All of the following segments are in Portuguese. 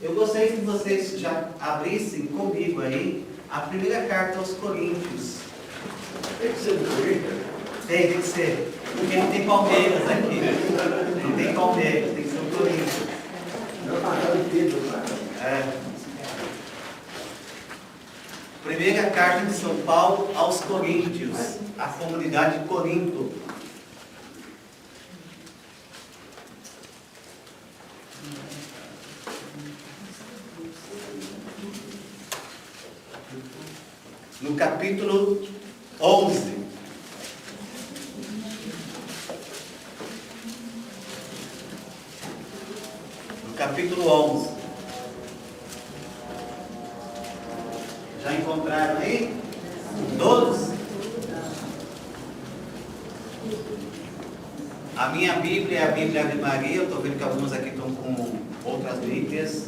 Eu gostaria que vocês já abrissem comigo aí a primeira carta aos Coríntios. Tem que ser do Corinthians? Tem que ser. Porque não tem Palmeiras aqui. Não tem Palmeiras, tem que ser o Corinthians. Não, tá de Pedro, cara. Primeira carta de São Paulo aos Coríntios, a comunidade de Corinto. No capítulo 11. No capítulo 11. Já encontraram aí? Todos? A minha Bíblia é a Bíblia Ave Maria. Eu estou vendo que alguns aqui estão com outras Bíblias,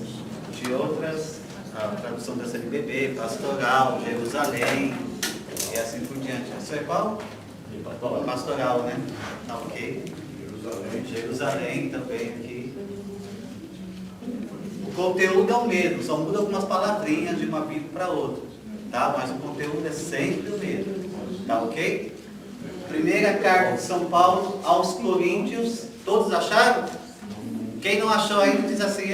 de outras, a tradução da CNBB, Pastoral, Jerusalém, e assim por diante. Isso é qual? Pastoral, né? Tá ok. Jerusalém também aqui. O conteúdo é o mesmo, só muda algumas palavrinhas de uma Bíblia para outra, tá? Mas o conteúdo é sempre o mesmo, tá ok? Primeira carta de São Paulo aos Coríntios. Todos acharam? Quem não achou ainda diz assim: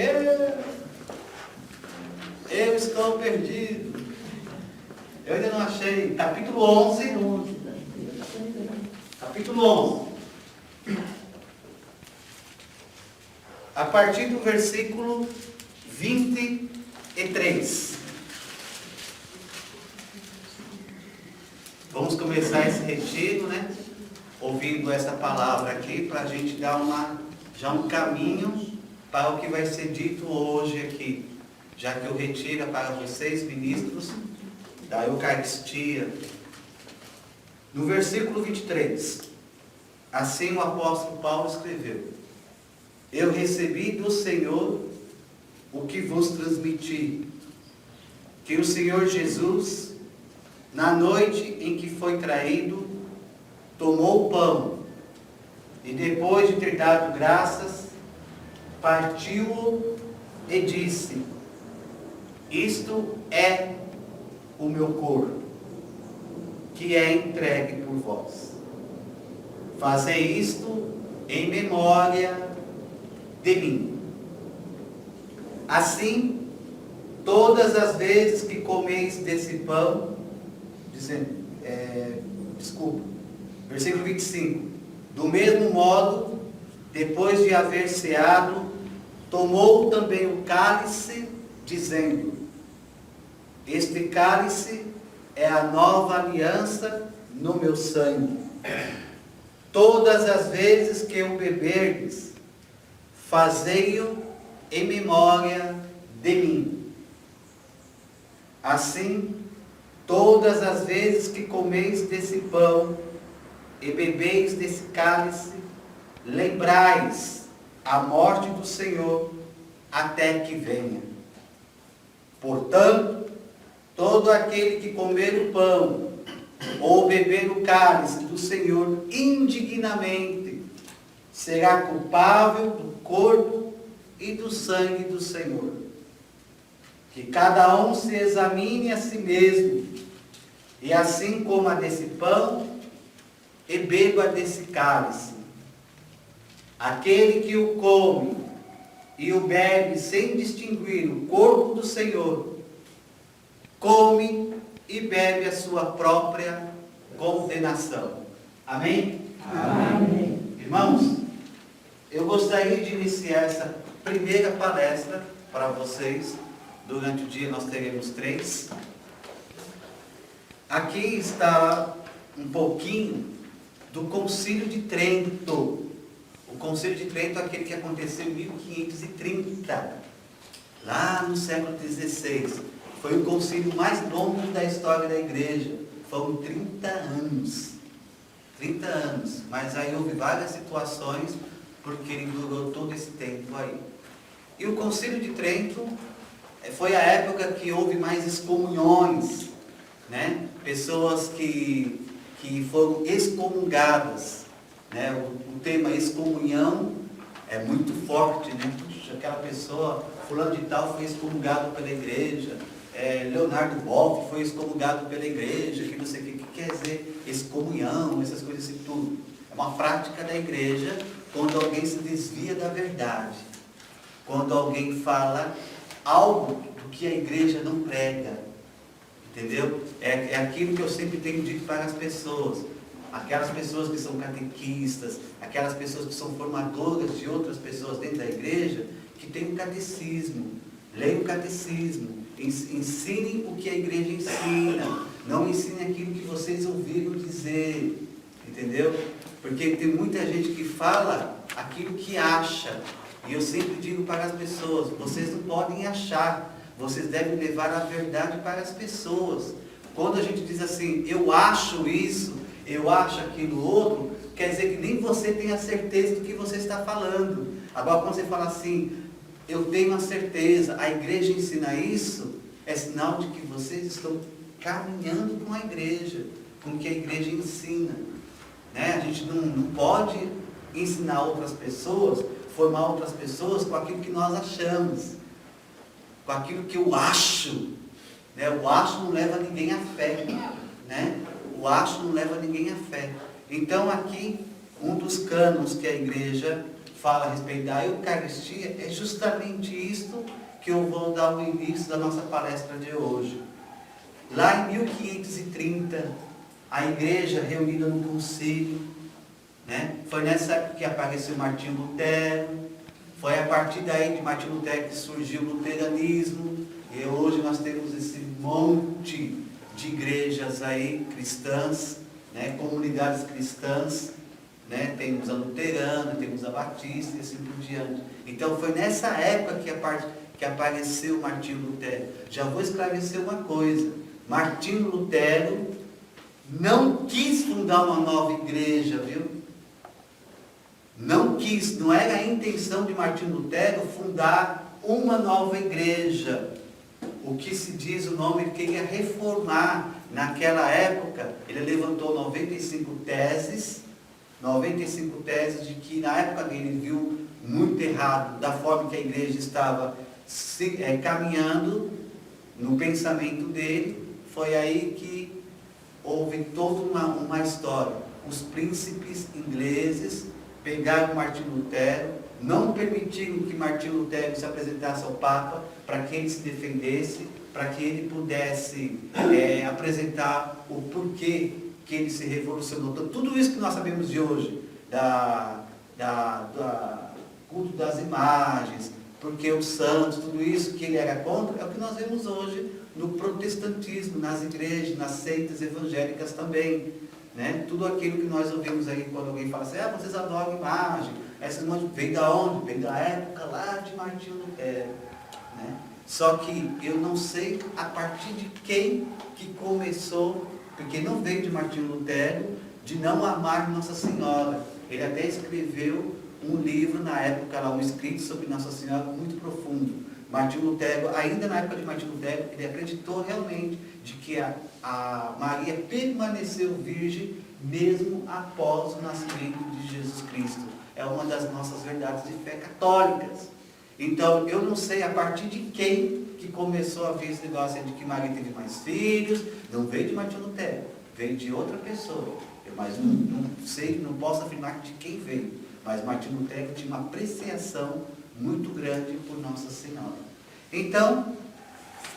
eu estou perdido. Eu ainda não achei. Capítulo 11. Capítulo 11. A partir do versículo 23. Vamos começar esse retiro, né? Ouvindo essa palavra aqui, para a gente dar já um caminho para o que vai ser dito hoje aqui. Já que o retiro é para vocês, ministros da Eucaristia. No versículo 23, assim o apóstolo Paulo escreveu: eu recebi do Senhor o que vos transmiti, que o Senhor Jesus, na noite em que foi traído, tomou o pão e, depois de ter dado graças, partiu-o e disse: isto é o meu corpo, que é entregue por vós. Fazei isto em memória de mim. Assim, todas as vezes que comeis desse pão, versículo 25, do mesmo modo, depois de haver ceado, tomou também o cálice, dizendo: este cálice é a nova aliança no meu sangue. Todas as vezes que o beberdes, fazei-o em memória de mim. Assim, todas as vezes que comeis desse pão e bebeis desse cálice, lembrais a morte do Senhor até que venha. Portanto, todo aquele que comer o pão ou beber o cálice do Senhor indignamente será culpável do corpo e do sangue do Senhor. Que cada um se examine a si mesmo, e assim coma desse pão e beba desse cálice. Aquele que o come e o bebe sem distinguir o corpo do Senhor, come e bebe a sua própria condenação. Amém? Amém. Irmãos, eu gostaria de iniciar essa primeira palestra para vocês. Durante o dia nós teremos 3. Aqui está um pouquinho do Concílio de Trento. O Concílio de Trento é aquele que aconteceu em 1530, lá no século XVI. Foi o concílio mais longo da história da igreja. Foram 30 anos. 30 anos. Mas aí houve várias situações, porque ele durou todo esse tempo aí. E o Concílio de Trento foi a época que houve mais excomunhões, né? Pessoas que foram excomungadas, né? O tema excomunhão é muito forte, né? Puxa, aquela pessoa fulano de tal foi excomungado pela igreja, Leonardo Boff foi excomungado pela igreja, que não sei o que quer dizer excomunhão, essas coisas assim, tudo. É uma prática da igreja quando alguém se desvia da verdade, quando alguém fala algo do que a igreja não prega, entendeu? É aquilo que eu sempre tenho dito para as pessoas, aquelas pessoas que são catequistas, aquelas pessoas que são formadoras de outras pessoas dentro da igreja, que tem um catecismo, leiam o catecismo, ensinem o que a igreja ensina, não ensinem aquilo que vocês ouviram dizer, entendeu? Porque tem muita gente que fala aquilo que acha, e eu sempre digo para as pessoas, vocês não podem achar, vocês devem levar a verdade para as pessoas. Quando a gente diz assim, eu acho isso, eu acho aquilo outro, quer dizer que nem você tem a certeza do que você está falando. Agora, quando você fala assim, eu tenho a certeza, a igreja ensina isso, é sinal de que vocês estão caminhando com a igreja, com o que a igreja ensina. Né? A gente não pode ensinar outras pessoas, formar outras pessoas com aquilo que nós achamos, com aquilo que eu acho. Né? O acho não leva ninguém à fé. Né? O acho não leva ninguém à fé. Então aqui, um dos cânones que a igreja fala a respeito da Eucaristia é justamente isto que eu vou dar o início da nossa palestra de hoje. Lá em 1530, a igreja reunida no concílio, né? Foi nessa época que apareceu Martinho Lutero, foi a partir daí de Martinho Lutero que surgiu o luteranismo, e hoje nós temos esse monte de igrejas aí, cristãs, né? Comunidades cristãs, né? Temos a luterana, temos a batista e assim por diante. Então foi nessa época que apareceu Martinho Lutero. Já vou esclarecer uma coisa, Martinho Lutero não quis fundar uma nova igreja, viu? Não quis, não era a intenção de Martinho Lutero fundar uma nova igreja. O que se diz, o nome, ele queria reformar. Naquela época, ele levantou 95 teses de que na época dele ele viu muito errado, da forma que a igreja estava caminhando no pensamento dele. Foi aí que houve toda uma história. Os príncipes ingleses pegaram Martinho Lutero, não permitiram que Martinho Lutero se apresentasse ao Papa para que ele se defendesse, para que ele pudesse apresentar o porquê que ele se revolucionou. Então, tudo isso que nós sabemos de hoje, culto das imagens, porque os santos, tudo isso que ele era contra, é o que nós vemos hoje no protestantismo, nas igrejas, nas seitas evangélicas também. Né? Tudo aquilo que nós ouvimos aí quando alguém fala assim, vocês adoram imagem, essas imagens vem da onde? Vem da época lá de Martinho Lutero. Né? Só que eu não sei a partir de quem que começou, porque não veio de Martinho Lutero, de não amar Nossa Senhora. Ele até escreveu um livro na época, lá, um escrito sobre Nossa Senhora muito profundo. Martinho Lutero, ainda na época de Martinho Lutero, ele acreditou realmente de que a Maria permaneceu virgem mesmo após o nascimento de Jesus Cristo. É uma das nossas verdades de fé católicas. Então, eu não sei a partir de quem que começou a ver esse negócio de que Maria teve mais filhos. Não veio de Martinho Lutero, veio de outra pessoa. Mas não sei, não posso afirmar de quem veio. Mas Martinho Lutero tinha uma apreciação muito grande por Nossa Senhora. Então,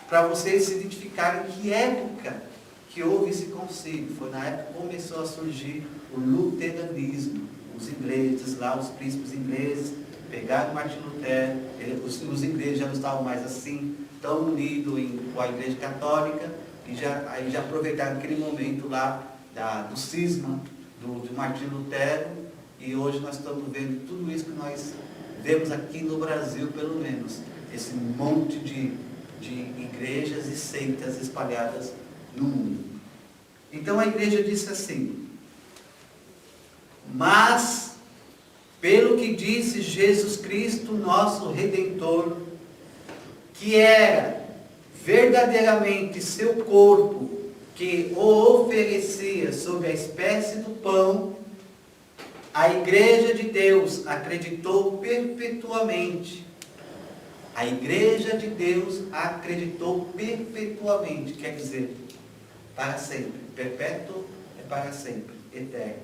para vocês se identificarem que época que houve esse concílio, foi na época que começou a surgir o luteranismo. Os ingleses lá, os príncipes ingleses, pegaram Martinho Lutero, os ingleses já não estavam mais assim, tão unidos com a igreja católica, e aí já aproveitaram aquele momento lá do cisma do Martinho Lutero, e hoje nós estamos vendo tudo isso que nós vemos aqui no Brasil, pelo menos, esse monte de igrejas e seitas espalhadas no mundo. Então a igreja disse assim, mas, pelo que disse Jesus Cristo, nosso Redentor, que era verdadeiramente seu corpo, que o oferecia sob a espécie do pão, a igreja de Deus acreditou perpetuamente. A igreja de Deus acreditou perpetuamente, quer dizer, para sempre. Perpétuo é para sempre, eterno.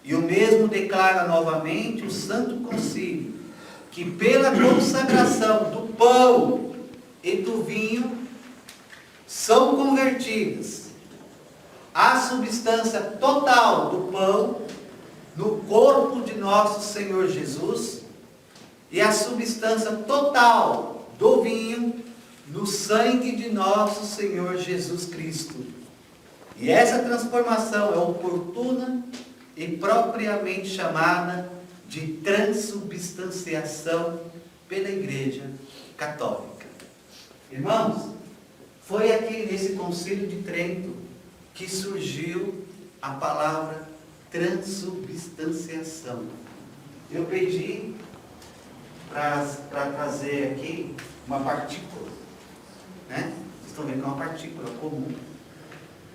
E o mesmo declara novamente o Santo Concílio, que pela consagração do pão e do vinho são convertidas a substância total do pão no corpo de nosso Senhor Jesus e a substância total do vinho no sangue de nosso Senhor Jesus Cristo. E essa transformação é oportuna e propriamente chamada de transubstanciação pela Igreja Católica. Irmãos, foi aqui nesse Concílio de Trento que surgiu a palavra transubstanciação. Eu pedi para trazer aqui uma partícula, né? Vocês estão vendo que é uma partícula comum.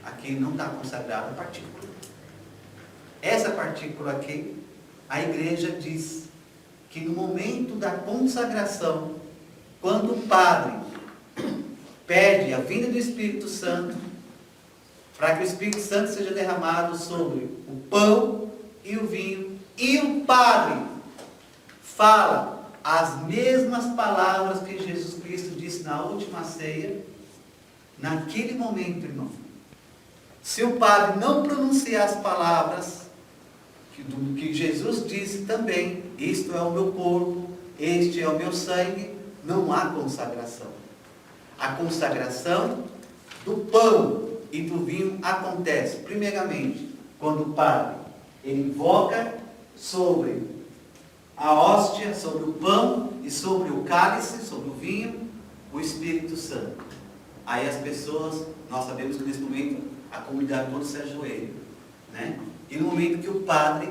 Aqui não está consagrada a partícula. Essa partícula aqui, a igreja diz que no momento da consagração, quando o padre pede a vinda do Espírito Santo, para que o Espírito Santo seja derramado sobre o pão e o vinho, e o padre fala as mesmas palavras que Jesus Cristo disse na última ceia, naquele momento, irmão, se o padre não pronunciar as palavras que Jesus disse também, isto é o meu corpo, este é o meu sangue, não há consagração. A consagração do pão e do vinho acontece, primeiramente, quando o padre ele invoca sobre a hóstia, sobre o pão e sobre o cálice, sobre o vinho, o Espírito Santo. Aí as pessoas, nós sabemos que nesse momento a comunidade toda se ajoelha, né? E no momento que o padre,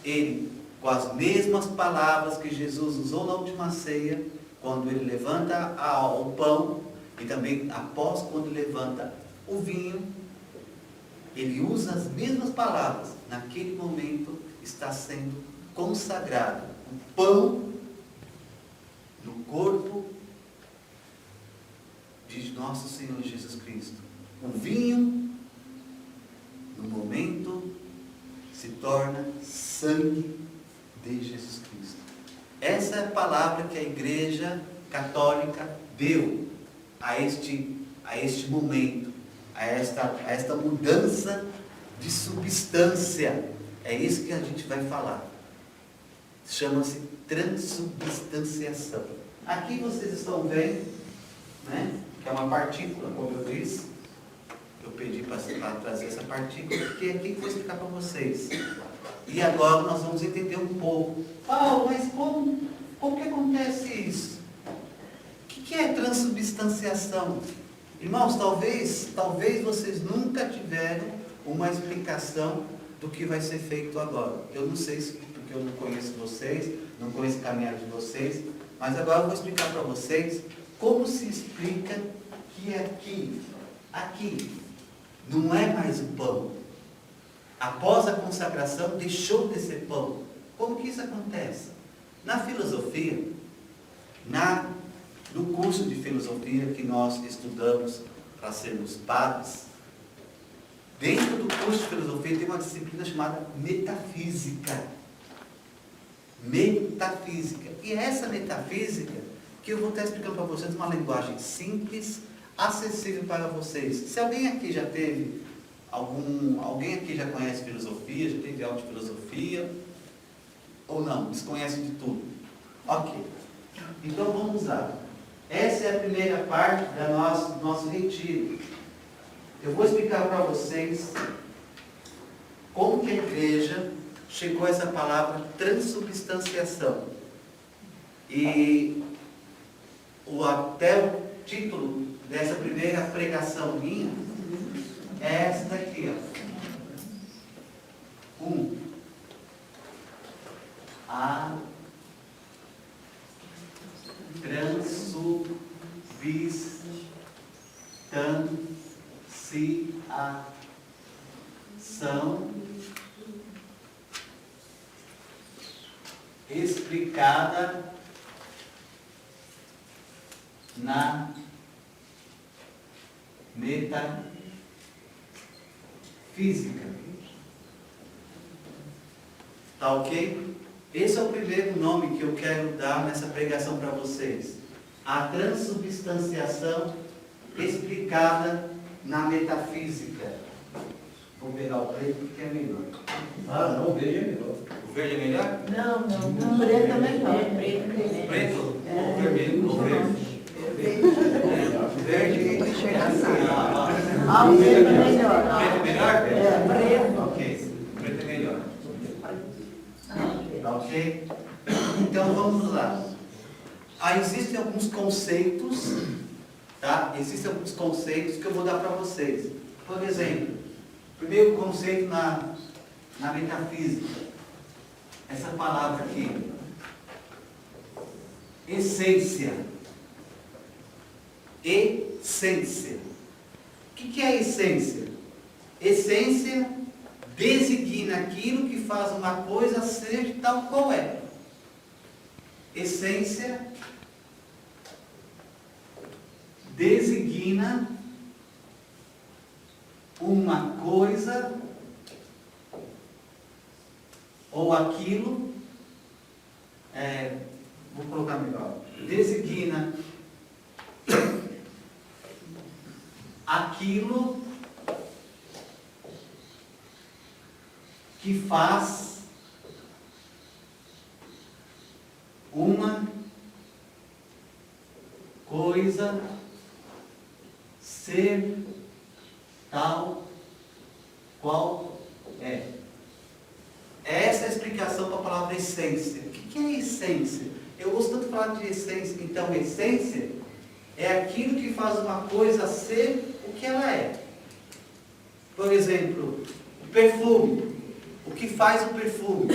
ele, com as mesmas palavras que Jesus usou na última ceia, quando ele levanta o pão, e também após quando levanta o vinho, ele usa as mesmas palavras. Naquele momento está sendo consagrado o pão no corpo de nosso Senhor Jesus Cristo. O vinho, no momento, se torna sangue de Jesus Cristo. Essa é a palavra que a Igreja Católica deu a este momento, a esta mudança de substância. É isso que a gente vai falar. Chama-se transubstanciação. Aqui vocês estão vendo, né, que é uma partícula, como eu disse. Eu pedi para trazer essa partícula, porque aqui eu vou explicar para vocês. E agora nós vamos entender um pouco. Paulo, mas como que acontece isso? O que é transubstanciação? Irmãos, talvez vocês nunca tiveram uma explicação do que vai ser feito agora. Eu não sei se porque eu não conheço vocês, não conheço a caminhada de vocês, mas agora eu vou explicar para vocês como se explica que aqui não é mais o pão. Após a consagração, deixou de ser pão. Como que isso acontece? Na filosofia, no curso de filosofia que nós estudamos para sermos padres, dentro do curso de filosofia tem uma disciplina chamada metafísica. Metafísica. E é essa metafísica que eu vou estar explicando para vocês uma linguagem simples, acessível para vocês. Se alguém aqui já teve alguém aqui já conhece filosofia, já teve aula de filosofia, ou não, desconhece de tudo? Ok. Então vamos lá. Essa é a primeira parte do nosso retiro. Eu vou explicar para vocês como que a igreja chegou a essa palavra transubstanciação. E até o título dessa primeira pregação minha é essa daqui, ó. A transubstanciação explicada na metafísica. Tá ok? Esse é o primeiro nome que eu quero dar nessa pregação para vocês. A transubstanciação explicada na metafísica. Vou pegar o preto porque é melhor. Ah, não, veja melhor. O verde é melhor? Não, preto é melhor. O preto? Ou o vermelho? O verde? Verde é assim. Ah, o preto é melhor. Preto é melhor? É, preto. Ok, preto é melhor. Tá ok? Então vamos lá. Existem alguns conceitos, tá? Existem alguns conceitos que eu vou dar para vocês. Por exemplo, primeiro conceito na metafísica. Essa palavra aqui. Essência. Essência. O que é essência? Essência designa aquilo que faz uma coisa ser tal qual é. Essência designa uma coisa ou aquilo, vou colocar melhor, designa aquilo que faz uma coisa ser tal qual é. Essa é a explicação para a palavra essência. O que é essência? Eu gosto tanto de falar de essência. Então, essência é aquilo que faz uma coisa ser o que ela é. Por exemplo, o perfume. O que faz o perfume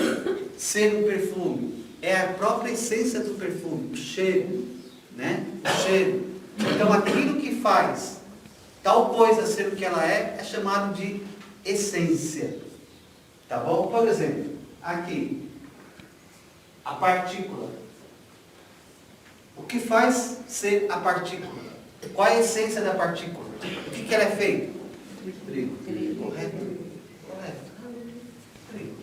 ser um perfume? É a própria essência do perfume, o cheiro, né? O cheiro. Então, aquilo que faz tal coisa ser o que ela é chamado de essência. Tá bom? Por exemplo, aqui, a partícula. O que faz ser a partícula? Qual é a essência da partícula? O que ela é feita? Trigo. Correto? Trigo.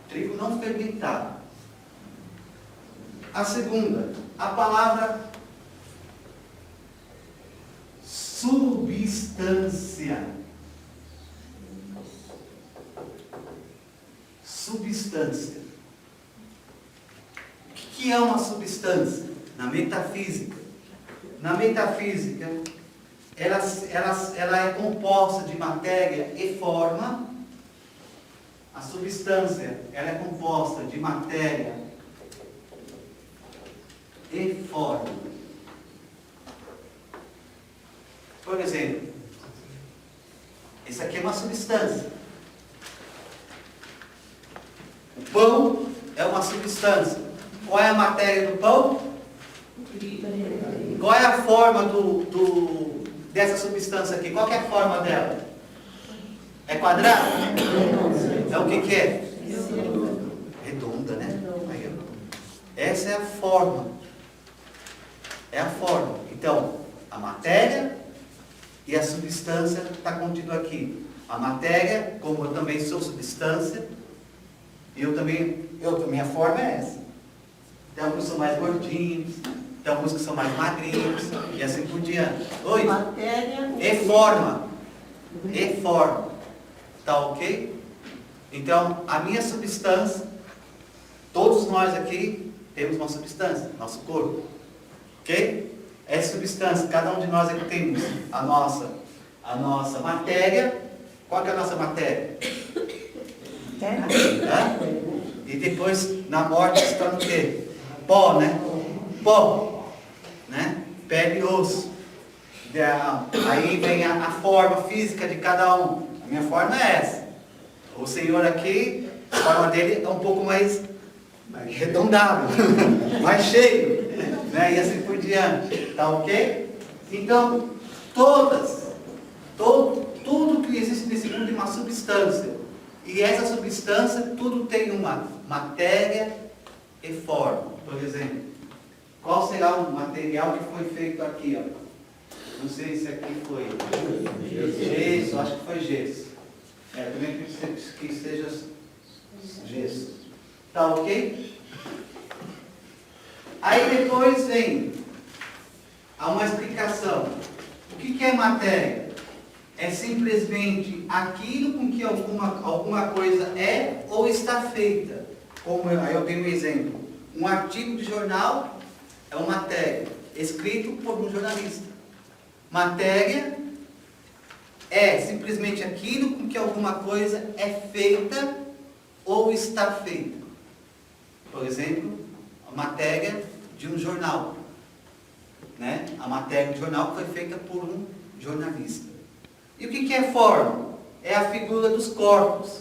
Trigo não fermentado. A segunda, a palavra substância. Substância. O que é uma substância? Na metafísica. Na metafísica, ela é composta de matéria e forma. A substância, ela é composta de matéria e forma. Por exemplo, isso aqui é uma substância. O pão é uma substância. Qual é a matéria do pão? Qual é a forma dessa substância aqui? Qual que é a forma dela? É quadrada? Então o que é? Redonda, né? Aí, essa é a forma. É a forma. Então, a matéria e a substância está contido aqui. A matéria, como eu também sou substância, minha forma é essa. Tem alguns que são mais gordinhos, tem alguns que são mais magrinhos, e assim por diante. Oi? Matéria E forma. E forma. Tá ok? Então, a minha substância, todos nós aqui temos uma substância, nosso corpo. Ok? Essa substância, cada um de nós aqui temos a nossa matéria. Qual que é a nossa matéria? terra. Tá? E depois, na morte, se torna o quê? Pó, né? Pó. Né? Pele e osso. Aí vem a forma física de cada um. A minha forma é essa. O Senhor aqui, a forma dele é um pouco mais arredondado, mais cheio, né? E assim por diante. Tá ok? Então, tudo que existe nesse mundo é uma substância. E essa substância, tudo tem uma matéria e forma. Por exemplo, Qual será o material que foi feito aqui, ó? Não sei se aqui foi gesso, acho que foi gesso. Também que seja gesso. Tá ok? Aí depois vem uma explicação. O que é matéria? É simplesmente aquilo com que alguma coisa é ou está feita. Aí eu tenho um exemplo. Um artigo de jornal é uma matéria, escrito por um jornalista. Matéria é simplesmente aquilo com que alguma coisa é feita ou está feita. Por exemplo, a matéria de um jornal. Né? A matéria de jornal foi feita por um jornalista. E o que é forma? É a figura dos corpos.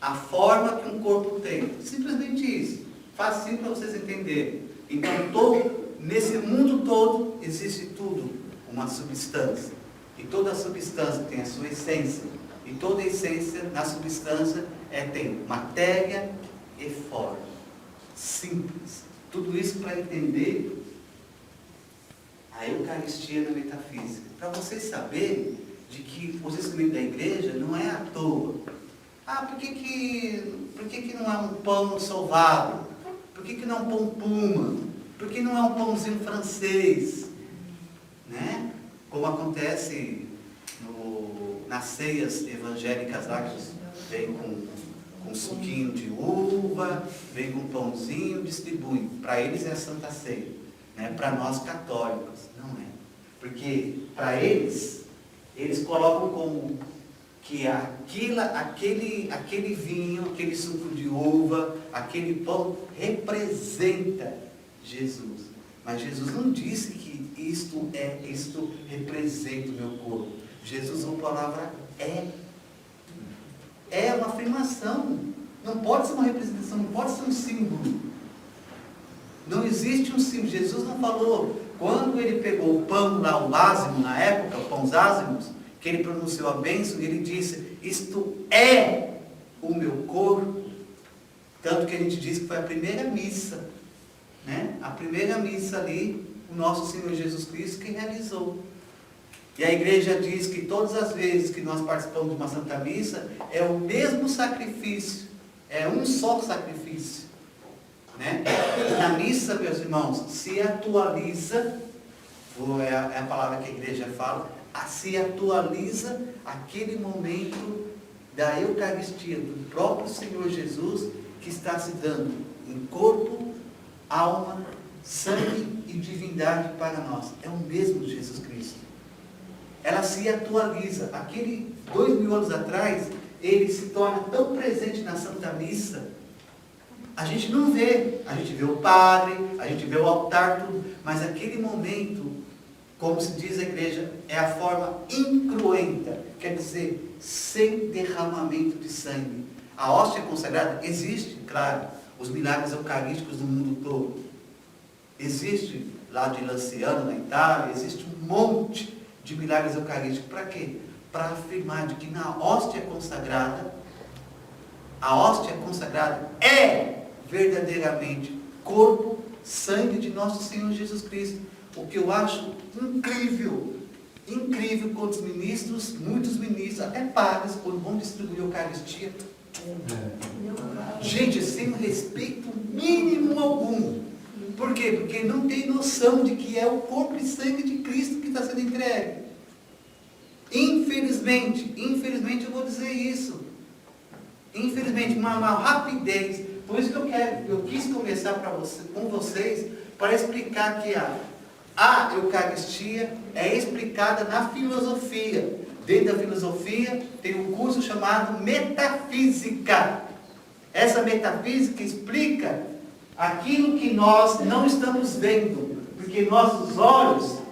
A forma que um corpo tem. Simplesmente isso. Facinho para vocês entenderem. Então, nesse mundo todo, existe tudo. Uma substância. E toda substância tem a sua essência. E toda essência na substância tem matéria e forma. Simples. Tudo isso para entender a Eucaristia na metafísica. Para vocês saberem de que os ensinamentos da igreja não é à toa. Por que não é um pão sovado? Por que não é um pão puma? Por que não é um pãozinho francês? Né? Como acontece nas ceias evangélicas lá, que vem com suquinho de uva, vem com pãozinho, distribui. Para eles é a Santa Ceia. Né? Para nós católicos, não é. Porque para eles colocam como que aquele vinho, aquele suco de uva, aquele pão representa Jesus. Mas Jesus não disse que isto representa o meu corpo. Jesus usou a palavra é. É uma afirmação. Não pode ser uma representação, não pode ser um símbolo. Não existe um símbolo. Jesus não falou, quando ele pegou o pão lá, o ázimo, na época, o pão ázimos, que ele pronunciou a bênção, e ele disse, isto é o meu corpo. Tanto que a gente diz que foi a primeira missa, né? A primeira missa ali, o nosso Senhor Jesus Cristo que realizou. E a igreja diz que todas as vezes que nós participamos de uma Santa Missa, é o mesmo sacrifício, é um só sacrifício. Né? Na missa, meus irmãos, se atualiza, é a palavra que a igreja fala, se atualiza aquele momento da Eucaristia, do próprio Senhor Jesus, que está se dando em corpo, alma, sangue e divindade para nós. É o mesmo Jesus Cristo. Ela se atualiza. Aquele 2000 anos atrás, ele se torna tão presente na Santa Missa. A gente não vê. A gente vê o padre, a gente vê o altar, tudo. Mas aquele momento, como se diz a igreja, é a forma incruenta. Quer dizer, sem derramamento de sangue. A hóstia consagrada existe, claro. Os milagres eucarísticos do mundo todo. Existe lá de Lanciano, na Itália, existe um monte de milagres eucarísticos. Para quê? Para afirmar de que na hóstia consagrada, a hóstia consagrada é verdadeiramente corpo, sangue de nosso Senhor Jesus Cristo. O que eu acho incrível, incrível quando os ministros, muitos ministros, até padres, quando vão distribuir a Eucaristia, gente, sem respeito mínimo algum. Por quê? Porque não tem noção de que é o corpo e sangue de Cristo que está sendo entregue. Infelizmente eu vou dizer isso. Infelizmente, uma rapidez. Por isso que eu quis começar com vocês, para explicar que a Eucaristia é explicada na filosofia. Dentro da filosofia tem um curso chamado Metafísica. Essa metafísica explica aquilo que nós não estamos vendo, porque nossos olhos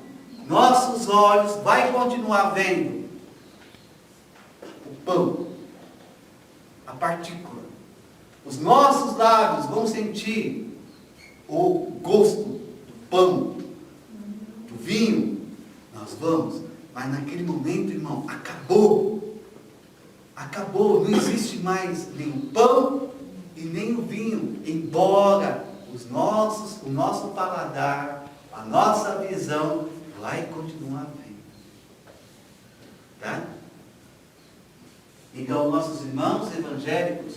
vai continuar vendo o pão, a partícula. Os nossos lábios vão sentir o gosto do pão, do vinho. Nós vamos, mas naquele momento, irmão, acabou, não existe mais nem o pão e nem o vinho, embora o nosso paladar a nossa visão vai continuar viva. Tá? Então, nossos irmãos evangélicos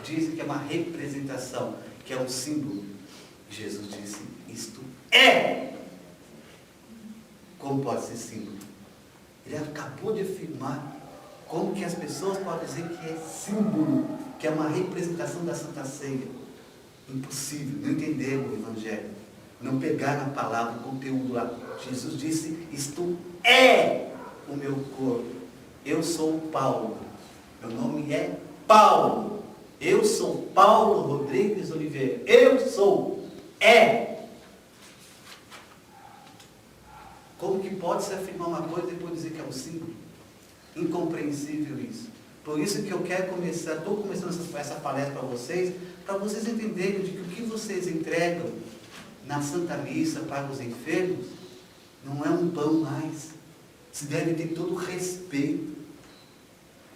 dizem que é uma representação, que é um símbolo. Jesus disse, isto é. Como pode ser símbolo? Ele acabou de afirmar como que as pessoas podem dizer que é símbolo, que é uma representação da Santa Ceia. Impossível, não entenderam o Evangelho, não pegaram a palavra, o conteúdo lá. Jesus disse, isto é o meu corpo. Eu sou Paulo, meu nome é Paulo. Eu sou Paulo Rodrigues Oliveira. Eu sou, é. Como que pode se afirmar uma coisa e depois dizer que é um símbolo? Incompreensível isso. Por isso que eu quero começar, estou começando essa palestra para vocês entenderem de que o que vocês entregam na Santa Missa para os enfermos não é um pão mais. Se deve ter todo respeito.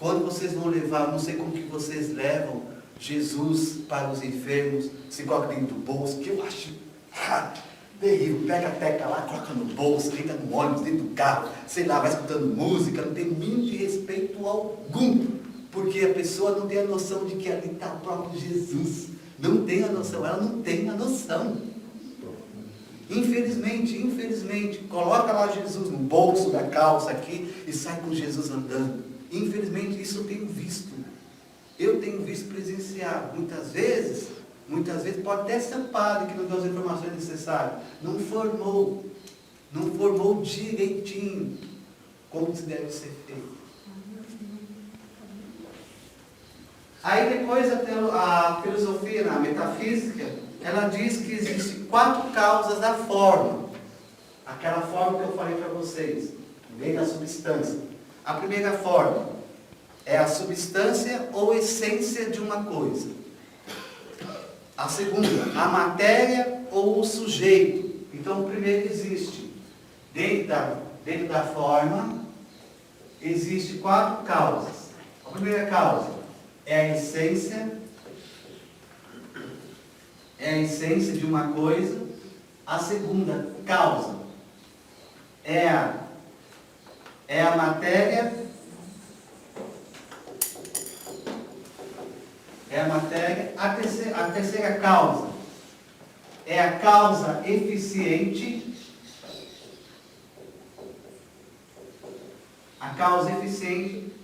Quando vocês vão levar, não sei como que vocês levam Jesus para os enfermos, se coloca dentro do bolso, que eu acho terrível, pega a teca lá, coloca no bolso, deita no ônibus, dentro do carro, sei lá, vai escutando música, não tem mínimo de respeito algum, porque a pessoa não tem a noção de que ali está o próprio Jesus, não tem a noção, ela não tem a noção. Infelizmente, coloca lá Jesus no bolso da calça aqui e sai com Jesus andando. Infelizmente, isso eu tenho visto. Eu tenho visto presenciar. Muitas vezes pode até ser padre que não deu as informações necessárias. Não formou direitinho como se deve ser feito. Aí depois a filosofia, a metafísica, ela diz que existem 4 causas da forma. Aquela forma que eu falei para vocês, vem da substância. A primeira forma é a substância ou essência de uma coisa. A segunda, a matéria ou o sujeito. Então, o primeiro existe. Dentro da forma, existem 4 causas. A primeira causa é a essência de uma coisa. A segunda causa é a matéria. A terceira causa é a causa eficiente.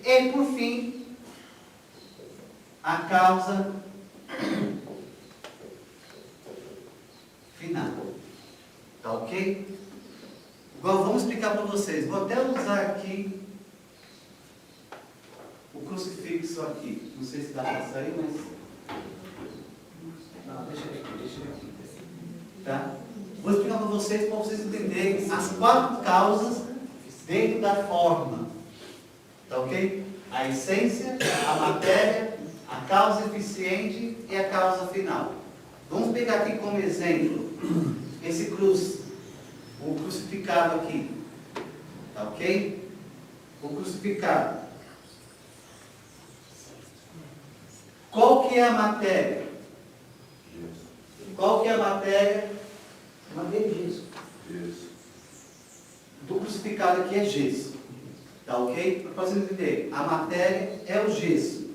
E, por fim, a causa final. Tá ok? Agora vamos explicar para vocês. Vou até usar aqui o crucifixo aqui. Não sei se dá para sair, mas... Não, deixa aqui. Tá? Vou explicar para vocês entenderem as 4 causas dentro da forma. Tá ok? A essência, a matéria, a causa eficiente e a causa final. Vamos pegar aqui como exemplo esse o crucificado aqui. Tá ok? O crucificado. Qual que é a matéria? Qual que é a matéria? É matéria de gesso. Do crucificado aqui é gesso. Tá ok? Para vocês entenderem, a matéria é o gesso.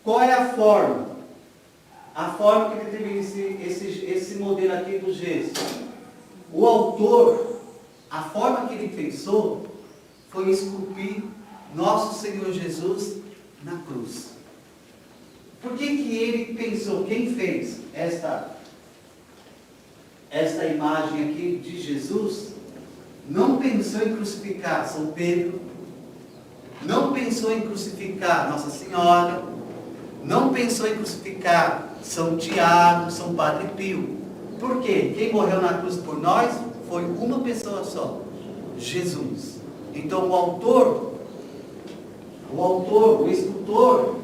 Qual é a forma? A forma que determina esse modelo aqui do gesso. O autor, a forma que ele pensou foi esculpir nosso Senhor Jesus na cruz. Por que ele pensou? Quem fez esta imagem aqui de Jesus não pensou em crucificar São Pedro, não pensou em crucificar Nossa Senhora, não pensou em crucificar São Tiago, São Padre Pio. Por quê? Quem morreu na cruz por nós foi uma pessoa só, Jesus. Então o autor, o escultor,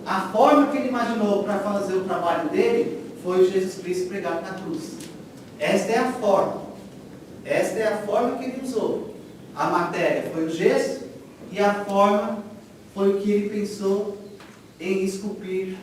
a forma que ele imaginou para fazer o trabalho dele foi Jesus Cristo pregado na cruz. Esta é a forma. Esta é a forma que ele usou. A matéria foi o gesso e a forma foi o que ele pensou em esculpir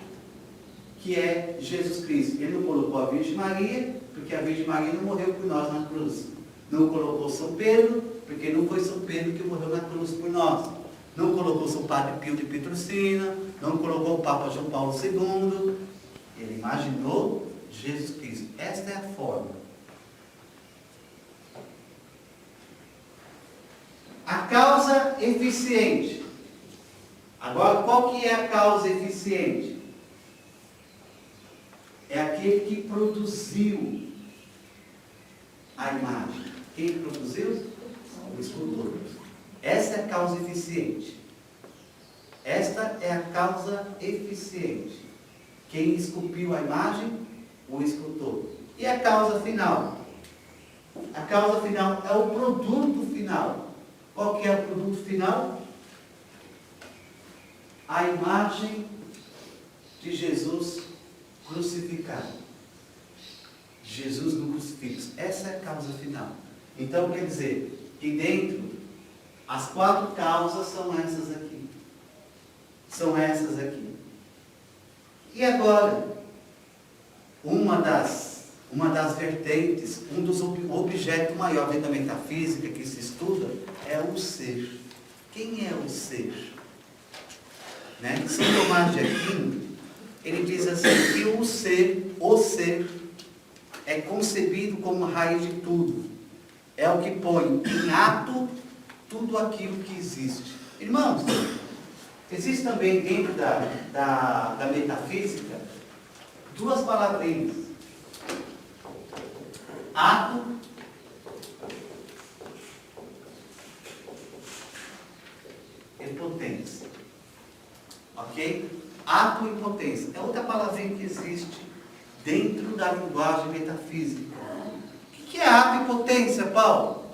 que é Jesus Cristo. Ele não colocou a Virgem Maria, porque a Virgem Maria não morreu por nós na cruz. Não colocou São Pedro, porque não foi São Pedro que morreu na cruz por nós. Não colocou São Padre Pio de Pietrelcina, não colocou o Papa João Paulo II. Ele imaginou Jesus Cristo. Esta é a forma. A causa eficiente. Agora, qual que é a causa eficiente? É aquele que produziu a imagem. Quem produziu? O escultor. Essa é a causa eficiente. Esta é a causa eficiente. Quem esculpiu a imagem? O escultor. E a causa final? A causa final é o produto final. Qual que é o produto final? A imagem de Jesus crucificado. Jesus no crucifixo. Essa é a causa final. Então, quer dizer, que dentro, as 4 causas são essas aqui. São essas aqui. E agora, uma das vertentes, um dos objetos maiores dentro da metafísica que se estuda é o ser. Quem é o ser? Né? São Tomás de Aquino, ele diz assim, que o ser é concebido como raiz de tudo. É o que põe em ato tudo aquilo que existe. Irmãos, existe também dentro da metafísica 2 palavrinhas. Ato e potência. Ok? Ato e potência. É outra palavrinha que existe dentro da linguagem metafísica. O que é ato e potência, Paulo?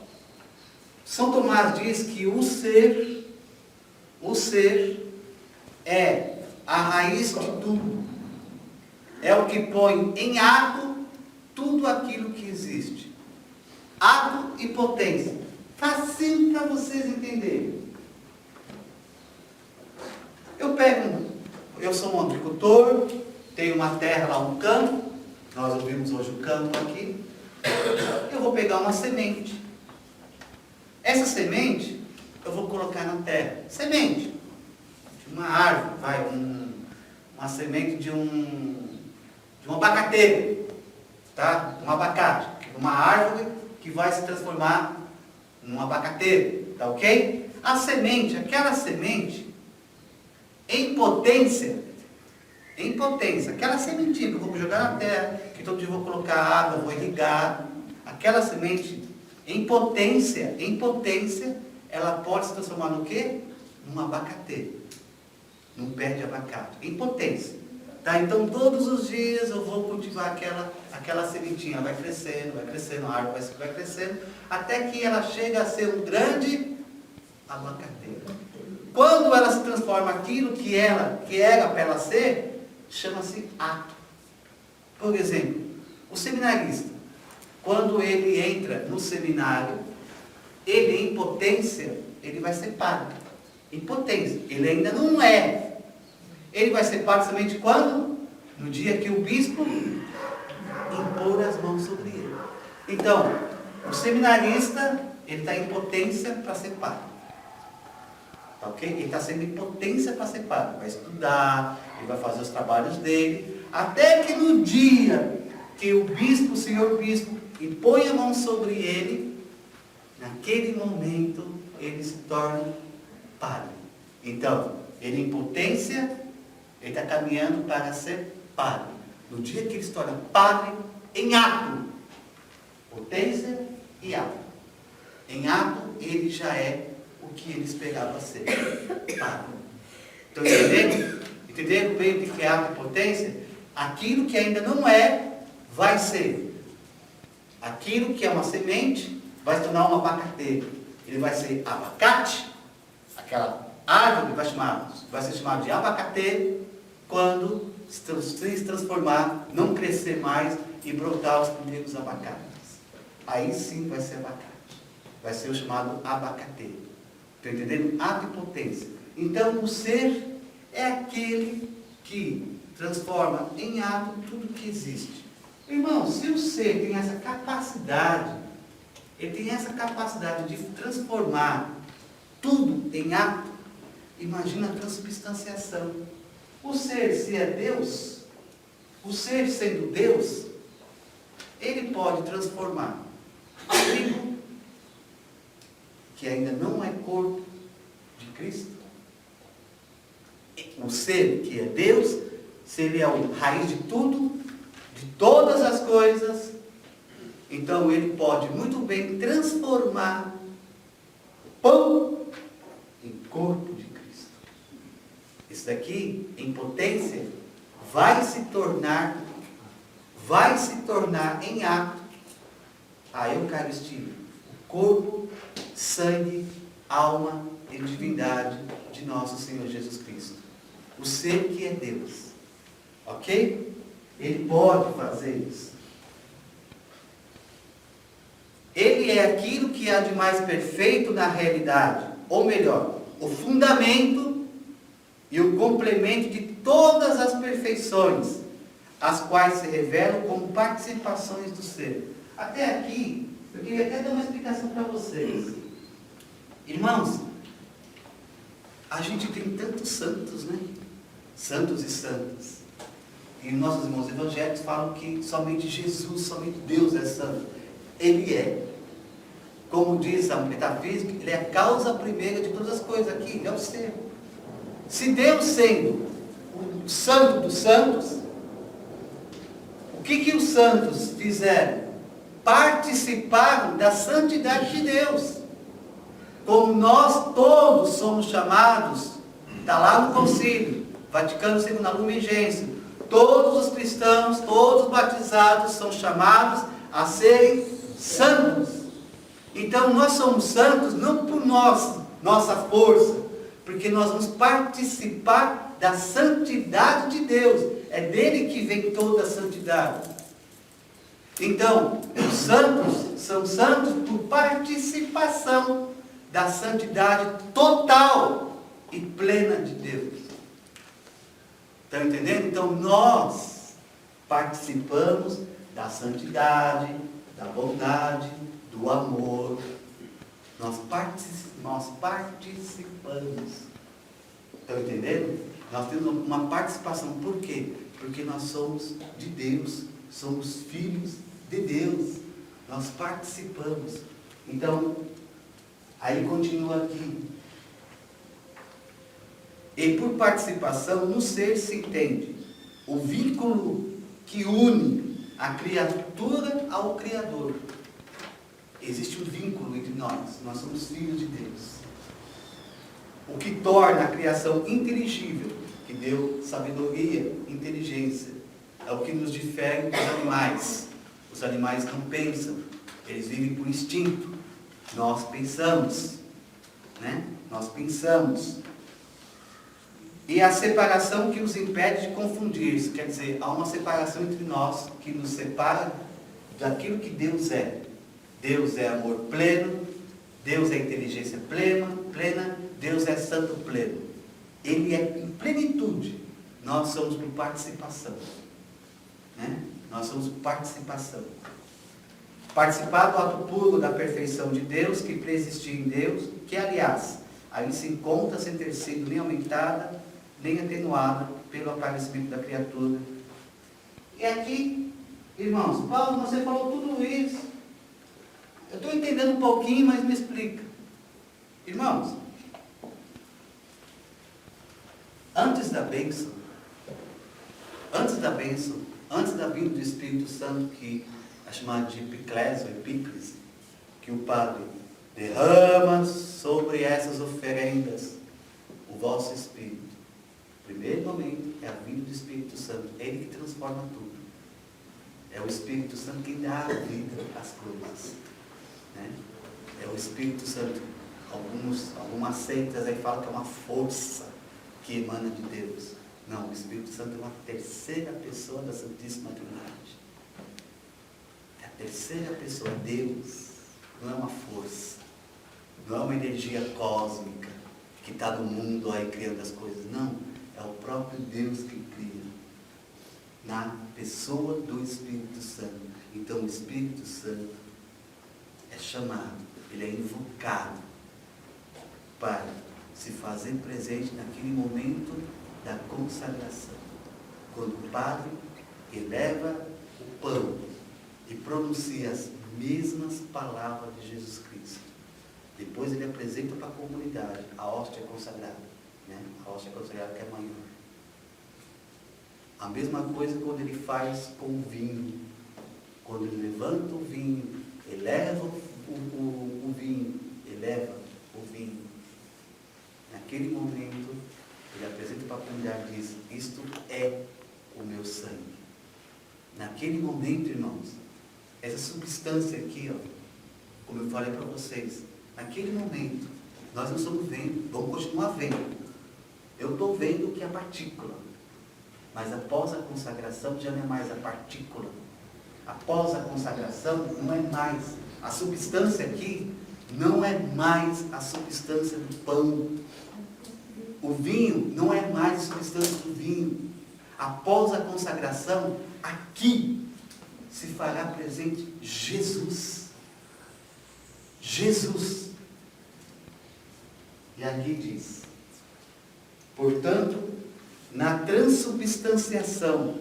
São Tomás diz que o ser é a raiz de tudo. É o que põe em ato tudo aquilo que existe. Ato e potência. Facinho para vocês entenderem. Eu sou um agricultor, tenho uma terra lá, um campo. Nós ouvimos hoje o campo aqui. Eu vou pegar uma semente. Essa semente eu vou colocar na terra. Semente de uma árvore, uma semente de um abacateiro, tá? Um abacate, uma árvore que vai se transformar num abacateiro, tá ok? Aquela semente, em potência, aquela sementinha que eu vou jogar na terra, que todo dia eu vou colocar água, vou irrigar, aquela semente, em potência, ela pode se transformar no quê? Num abacateiro, num pé de abacate, em potência. Tá? Então, todos os dias eu vou cultivar aquela sementinha, vai crescendo, a árvore vai crescendo, até que ela chega a ser um grande abacateiro. Quando ela se transforma aquilo que era para ela ser, chama-se ato. Por exemplo, o seminarista, quando ele entra no seminário, ele em potência, ele vai ser padre. Em potência, ele ainda não é. Ele vai ser padre somente quando? No dia que o bispo impor as mãos sobre ele. Então, o seminarista, ele está em potência para ser padre. Ok? Ele está sendo em potência para ser padre. Vai estudar, ele vai fazer os trabalhos dele, até que no dia que o senhor bispo, impõe a mão sobre ele, naquele momento ele se torna padre. Então, ele em potência, ele está caminhando para ser padre. No dia que ele se torna padre, em ato, potência e ato. Em ato, ele já é o que ele esperava ser, padre. Então, entendendo? Entenderam bem o que é ato e potência? Aquilo que ainda não é, vai ser. Aquilo que é uma semente, vai se tornar um abacateiro. Ele vai ser abacate, aquela árvore vai ser chamada de abacateiro, quando se transformar, não crescer mais e brotar os primeiros abacates. Aí sim vai ser abacate. Vai ser o chamado abacateiro. Estão entendendo? Ato e potência. Então, o ser é aquele que transforma em ato tudo que existe. Irmão, se o ser tem essa capacidade, ele tem essa capacidade de transformar tudo em ato, imagina a transubstanciação. O ser, se é Deus, o ser sendo Deus, ele pode transformar trigo, que ainda não é corpo de Cristo. O ser que é Deus, se ele é a raiz de tudo, de todas as coisas, então ele pode muito bem transformar pão em corpo de Cristo. Isso daqui, em potência, vai se tornar em ato a Eucaristia, o corpo, sangue, alma e divindade de nosso Senhor Jesus Cristo. O ser que é Deus. Ok? Ele pode fazer isso. Ele é aquilo que há de mais perfeito na realidade. Ou melhor, o fundamento e o complemento de todas as perfeições, as quais se revelam como participações do ser. Até aqui, eu queria até dar uma explicação para vocês. Irmãos, a gente tem tantos santos, né? Santos e santas. E nossos irmãos evangélicos falam que somente Jesus, somente Deus é santo. Ele é. Como diz a metafísica, ele é a causa primeira de todas as coisas aqui, ele é o ser. Se Deus sendo o santo dos santos, o que os santos fizeram? Participaram da santidade de Deus. Como nós todos somos chamados, está lá no concílio, Vaticano II, na Lumen Gentium, todos os cristãos, todos os batizados são chamados a serem santos. Então nós somos santos não por nossa força, porque nós vamos participar da santidade de Deus. É dele que vem toda a santidade. Então, os santos são santos por participação da santidade total e plena de Deus. Estão entendendo? Então nós participamos da santidade, da bondade, do amor. Nós participamos. Estão entendendo? Nós temos uma participação. Por quê? Porque nós somos de Deus, somos filhos de Deus. Nós participamos. Então, aí continua aqui. E por participação no ser se entende o vínculo que une a criatura ao Criador. Existe um vínculo entre nós somos filhos de Deus. O que torna a criação inteligível, que deu sabedoria, inteligência, é o que nos difere dos animais. Os animais não pensam, eles vivem por instinto. Nós pensamos, né? Nós pensamos. E a separação que os impede de confundir-se, quer dizer, há uma separação entre nós que nos separa daquilo que Deus é. Deus é amor pleno, Deus é inteligência plena, Deus é santo pleno. Ele é em plenitude. Nós somos por participação. Né? Nós somos por participação. Participar do ato puro da perfeição de Deus, que preexistia em Deus, que aliás, aí se encontra sem ter sido nem aumentada, nem atenuada pelo aparecimento da criatura. E aqui, irmãos, Paulo, você falou tudo isso. Eu estou entendendo um pouquinho, mas me explica. Irmãos, antes da bênção, antes da vinda do Espírito Santo, que é chamado de epiclésio, epíclise, que o Padre derrama sobre essas oferendas o vosso Espírito. O primeiro momento é a vinda do Espírito Santo, ele que transforma tudo. É o Espírito Santo que dá a vida às coisas. Né? É o Espírito Santo. Algumas seitas aí falam que é uma força que emana de Deus. Não, o Espírito Santo é uma terceira pessoa da Santíssima Trindade. É a terceira pessoa, Deus. Não é uma força. Não é uma energia cósmica que está no mundo aí criando as coisas. Não, é o próprio Deus que cria. na pessoa do Espírito Santo. Então o Espírito Santo é chamado, ele é invocado para se fazer presente naquele momento da consagração. Quando o padre eleva o pão e pronuncia as mesmas palavras de Jesus Cristo. Depois ele apresenta para a comunidade a hóstia consagrada. Né? A hóstia consagrada que é maior. A mesma coisa quando ele faz com o vinho. Quando ele levanta o vinho, eleva o vinho, eleva o vinho. Naquele momento, ele apresenta para a comunidade e diz, isto é o meu sangue. Naquele momento, irmãos, essa substância aqui, ó, como eu falei para vocês, naquele momento, nós não estamos vendo, vamos continuar vendo. Eu estou vendo que é a partícula, mas após a consagração já não é mais a partícula. Após a consagração não é mais, a substância aqui não é mais a substância do pão. O vinho não é mais a substância do vinho. Após a consagração, aqui se fará presente Jesus. Jesus. E aqui diz, portanto, na transubstanciação,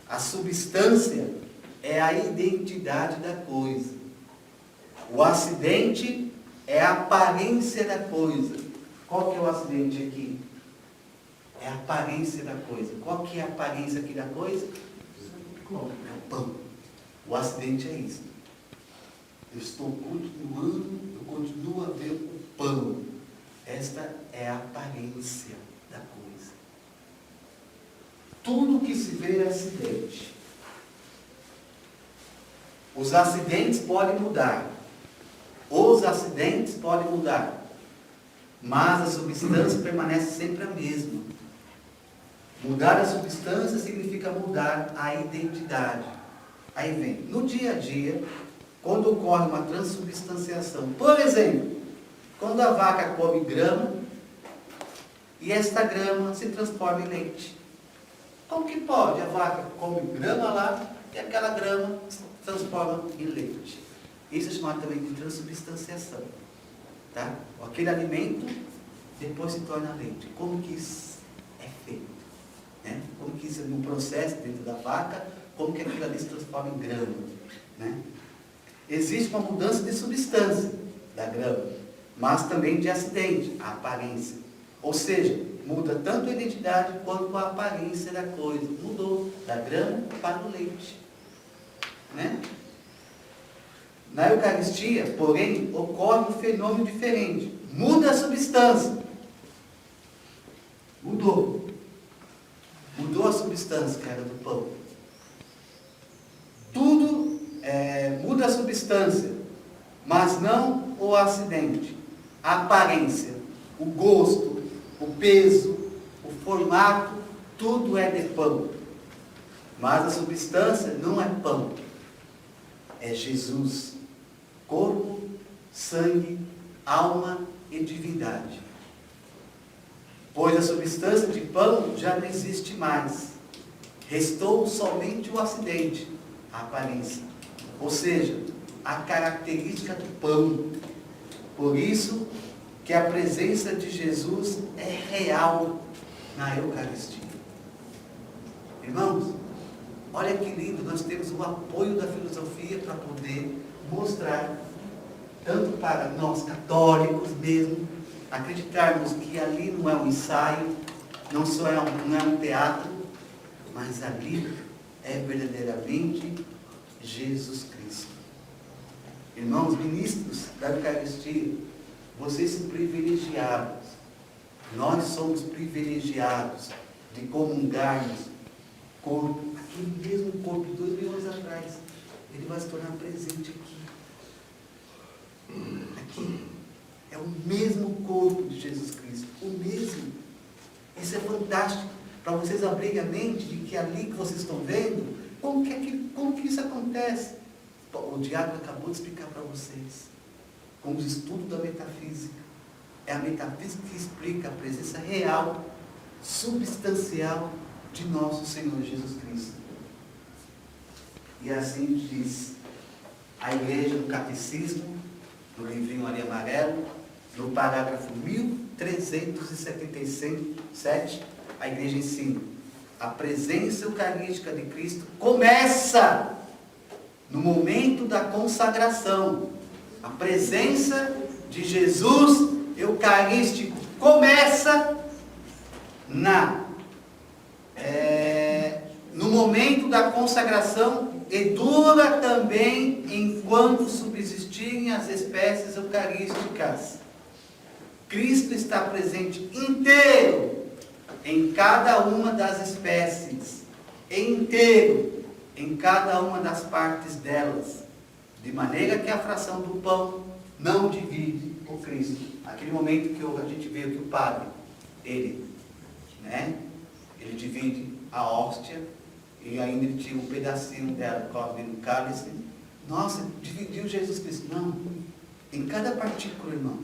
a substância é a identidade da coisa. O acidente é a aparência da coisa. Qual que é o acidente aqui? É a aparência da coisa. Qual que é a aparência aqui da coisa? É o pão. O acidente é isso. Eu estou continuando, eu continuo a ver o pão. Esta é a aparência da coisa. Tudo que se vê é acidente. Os acidentes podem mudar. Os acidentes podem mudar. Mas a substância permanece sempre a mesma. Mudar a substância significa mudar a identidade. Aí vem, no dia a dia, quando ocorre uma transubstanciação, por exemplo, quando a vaca come grama e esta grama se transforma em leite. Como que pode? A vaca come grama lá e aquela grama se transforma em leite. Isso é chamado também de transubstanciação. Tá? Aquele alimento depois se torna leite. Como que isso é feito? Né? Como que isso é um processo dentro da vaca, como que aquilo ali se transforma em grama? Né? Existe uma mudança de substância da grama, mas também de acidente, a aparência. Ou seja, muda tanto a identidade quanto a aparência da coisa. Mudou da grama para o leite. Né? Na Eucaristia, porém, ocorre um fenômeno diferente. Muda a substância. Mudou. Mudou a substância que era do pão. Tudo muda a substância, mas não o acidente. A aparência, o gosto, o peso, o formato, tudo é de pão. Mas a substância não é pão. É Jesus. Corpo, sangue, alma e divindade. Pois a substância de pão já não existe mais. Restou somente o acidente, a aparência. Ou seja, a característica do pão. Por isso que a presença de Jesus é real na Eucaristia. Irmãos, olha que lindo, nós temos o apoio da filosofia para poder mostrar, tanto para nós católicos mesmo, acreditarmos que ali não é um ensaio, não é um teatro, mas ali é verdadeiramente Jesus Cristo. Irmãos, ministros da Eucaristia, vocês são privilegiados. Nós somos privilegiados de comungarmos corpo, aquele mesmo corpo de 2000 anos atrás. Ele vai se tornar presente aqui. Aqui. É o mesmo corpo de Jesus Cristo. O mesmo. Isso é fantástico. Para vocês abrirem a mente de que ali que vocês estão vendo, como que isso acontece? O diácono acabou de explicar para vocês. Com os estudos da metafísica. É a metafísica que explica a presença real, substancial de nosso Senhor Jesus Cristo. E assim diz a igreja no catecismo, no livrinho ali amarelo, no parágrafo 1377, a igreja ensina: a presença eucarística de Cristo começa no momento da consagração. A presença de Jesus eucarístico começa no momento da consagração e dura também enquanto subsistirem as espécies eucarísticas. Cristo está presente inteiro em cada uma das espécies, inteiro em cada uma das partes delas, de maneira que a fração do pão não divide o Cristo. Aquele momento que a gente vê que o padre, ele divide a hóstia e ainda ele tira um pedacinho dela, coloca no cálice. Nossa, dividiu Jesus Cristo. Não, em cada partícula, irmão,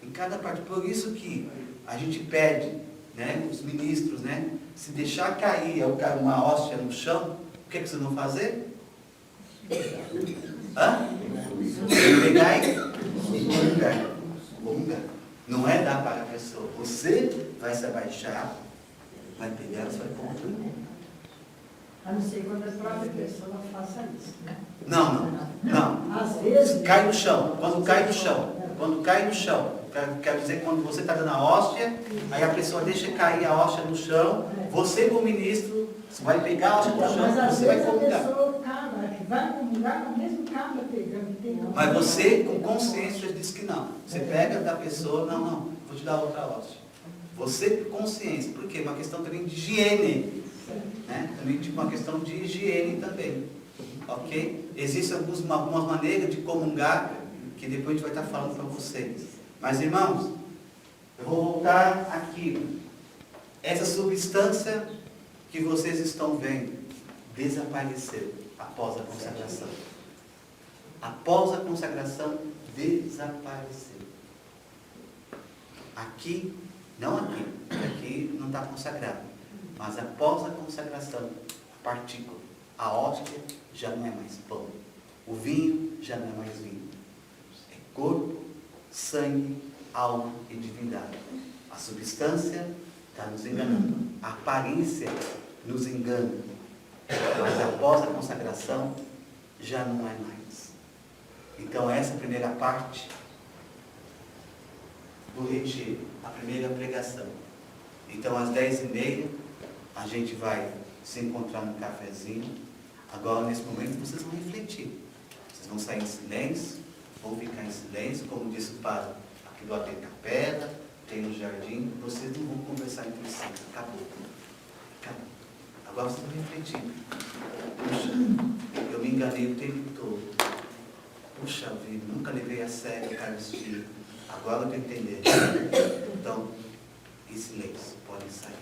em cada partícula. Por isso que a gente pede, os ministros, se deixar cair uma hóstia no chão, o que vocês vão fazer? Pegar e comungar. Não é dar para a pessoa. Você vai se abaixar, vai pegar, você vai comungar. A não ser quando a própria pessoa faça isso, né? Não. Às vezes... Cai no chão. Quando cai no chão. Quer dizer, quando você está dando a hóstia, aí a pessoa deixa cair a hóstia no chão, você como ministro, você vai pegar a hóstia no chão, mas às você vai vezes a comungar. pessoa vai comungar com o mesmo cabra pegando. Mas você, com consciência, diz que não. Você pega da pessoa, não, vou te dar outra hóstia. Você com consciência. Por quê? Uma questão também de higiene. Também uma questão de higiene também. Ok? Existem algumas maneiras de comungar, que depois a gente vai estar falando para vocês. Mas, irmãos, eu vou voltar aqui. Essa substância que vocês estão vendo desapareceu após a consagração. Após a consagração, desapareceu. Aqui, não aqui não está consagrado. Mas após a consagração, a partícula, a hóstia já não é mais pão. O vinho já não é mais vinho. É corpo, sangue, alma e divindade. A substância está nos enganando. A aparência nos engana. Mas após a consagração, já não é mais. Então essa é a primeira parte do retiro, a primeira pregação. Então às 10h30, a gente vai se encontrar no cafezinho. Agora, nesse momento, vocês vão refletir. Vocês vão sair em silêncio, vão ficar em silêncio, como disse o padre, aqui do lado tem capela, tem no jardim. Vocês não vão conversar entre si. Acabou. Agora vocês vão refletir. Puxa, eu me enganei o tempo todo. Puxa vida, nunca levei a sério a Eucaristia. Agora eu estou entendendo. Então, em silêncio, podem sair.